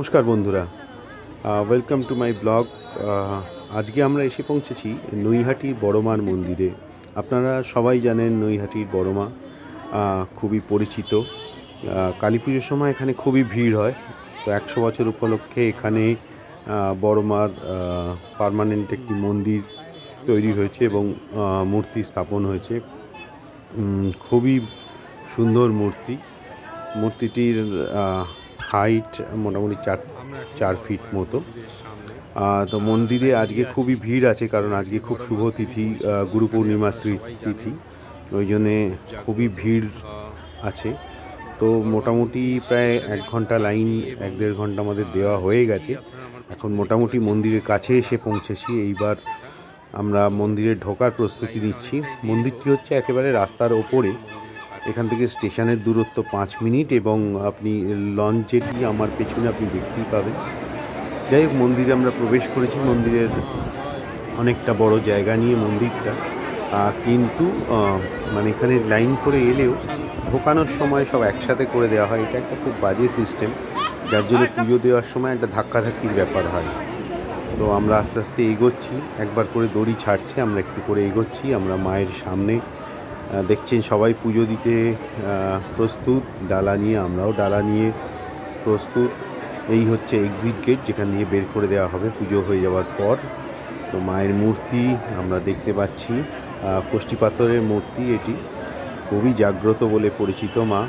নমস্কার বন্ধুরা, welcome to my blog. আজকে আমরা এসে পৌঁছেছি নৈহাটির বড়মার মন্দিরে। আপনারা সবাই জানেন নৈহাটির বড়মা খুবই পরিচিত। কালী পুজোর সময় এখানে খুবই ভিড় হয়। তো 100 বছর উপলক্ষে এখানে বড়মার পার্মানেন্ট একটি মন্দির তৈরি হয়েছে এবং মূর্তি স্থাপন হয়েছে। খুবই সুন্দর মূর্তিটির হাইট মোটামুটি 4 ফিট মতো। তো মন্দিরে আজকে খুবই ভিড় আছে, কারণ আজকে খুব শুভ তিথি, গুরু পূর্ণিমার তিথি, ওই জন্যে খুবই ভিড় আছে। তো মোটামুটি প্রায় 1 ঘন্টা লাইন, 1-1.5 ঘন্টা আমাদের দেওয়া হয়ে গেছে। এখন মোটামুটি মন্দিরের কাছে এসে পৌঁছেছি। এইবার আমরা মন্দিরে ঢোকার প্রস্তুতি নিচ্ছি। মন্দিরটি হচ্ছে একেবারে রাস্তার ওপরে। এখান থেকে স্টেশনের দূরত্ব 5 মিনিট এবং আপনি লঞ্চ যেটি আমার পেছনে আপনি দেখতেই পাবেন। যাই হোক, মন্দিরে আমরা প্রবেশ করেছি। মন্দিরের অনেকটা বড় জায়গা নিয়ে মন্দিরটা, কিন্তু মানে এখানে লাইন করে এলেও ঢোকানোর সময় সব একসাথে করে দেওয়া হয়। এটা একটা খুব বাজে সিস্টেম, যার জন্য পুজো দেওয়ার সময় একটা ধাক্কাধাক্কির ব্যাপার হয়। তো আমরা আস্তে আস্তে এগোচ্ছি, একবার করে দড়ি ছাড়ছে, আমরা একটু করে এগোচ্ছি। আমরা মায়ের সামনে দেখছেন সবাই পুজো দিতে প্রস্তুত, ডালা নিয়ে, আমরাও ডালা নিয়ে প্রস্তুত। এই হচ্ছে এক্সিট গেট, যেখান দিয়ে বের করে দেওয়া হবে পুজো হয়ে যাওয়ার পর। তো মায়ের মূর্তি আমরা দেখতে পাচ্ছি, কষ্টি পাথরের মূর্তি। এটি খুবই জাগ্রত বলে পরিচিত মা।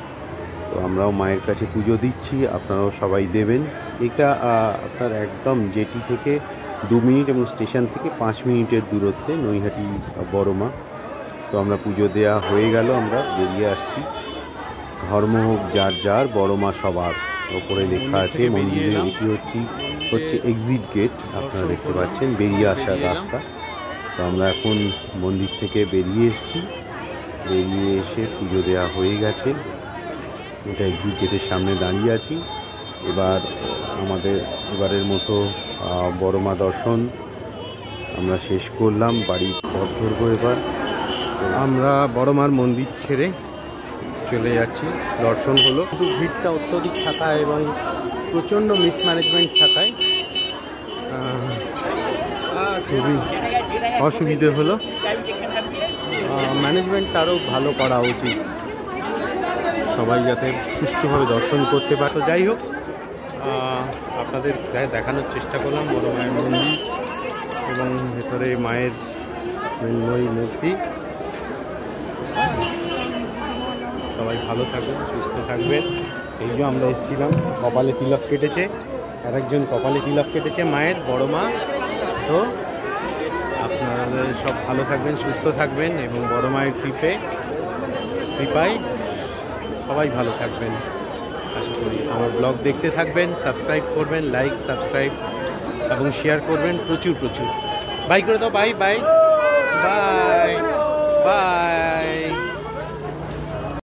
তো আমরাও মায়ের কাছে পুজো দিচ্ছি, আপনারাও সবাই দেবেন। এটা আপনার একদম জেটি থেকে 2 মিনিট এবং স্টেশন থেকে 5 মিনিটের দূরত্বে নৈহাটি বড়মা। তো আমরা পুজো দেওয়া হয়ে গেল, আমরা বেরিয়ে আসছি। ধর্ম হোক যার যার, বড়মা সবার, ওপরে লেখা আছে। মন্দিরের এটি হচ্ছে এক্সিট গেট, আপনারা দেখতে পাচ্ছেন, বেরিয়ে আসার রাস্তা। তো আমরা এখন মন্দির থেকে বেরিয়ে এসেছি। বেরিয়ে এসে পুজো দেওয়া হয়ে গেছে। এটা এক্সিট গেটের সামনে দাঁড়িয়ে আছি। এবারের মতো বড়মা দর্শন আমরা শেষ করলাম। বাড়ির পথ ধরবো এবার। আমরা বড়মার মন্দির ছেড়ে চলে যাচ্ছি। দর্শন হলো, কিন্তু ভিড়টা অত্যধিক থাকায় এবং প্রচণ্ড মিসম্যানেজমেন্ট থাকায় খুবই অসুবিধে হলো। ম্যানেজমেন্ট আরও ভালো করা উচিত, সবাই যাতে সুষ্ঠুভাবে দর্শন করতে পারে। যাই হোক, আপনাদের দেখানোর চেষ্টা করলাম বড় মায়ের মন্দির এবং ভেতরে মায়ের মৃন্ময়ী মূর্তি। সবাই ভালো থাকবেন, সুস্থ থাকবেন। এই যে আমরা এসেছিলাম, কপালে তিলক কেটেছে, আরেকজন কপালে তিলক কেটেছে মায়ের, বড় মা। তো আপনারা সব ভালো থাকবেন, সুস্থ থাকবেন এবং বড় মায়ের কৃপায় সবাই ভালো থাকবেন আশা করি। আমার ব্লগ দেখতে থাকবেন, সাবস্ক্রাইব করবেন, লাইক, সাবস্ক্রাইব এবং শেয়ার করবেন প্রচুর। বাই করে দাও, বাই বাই বাই বাই।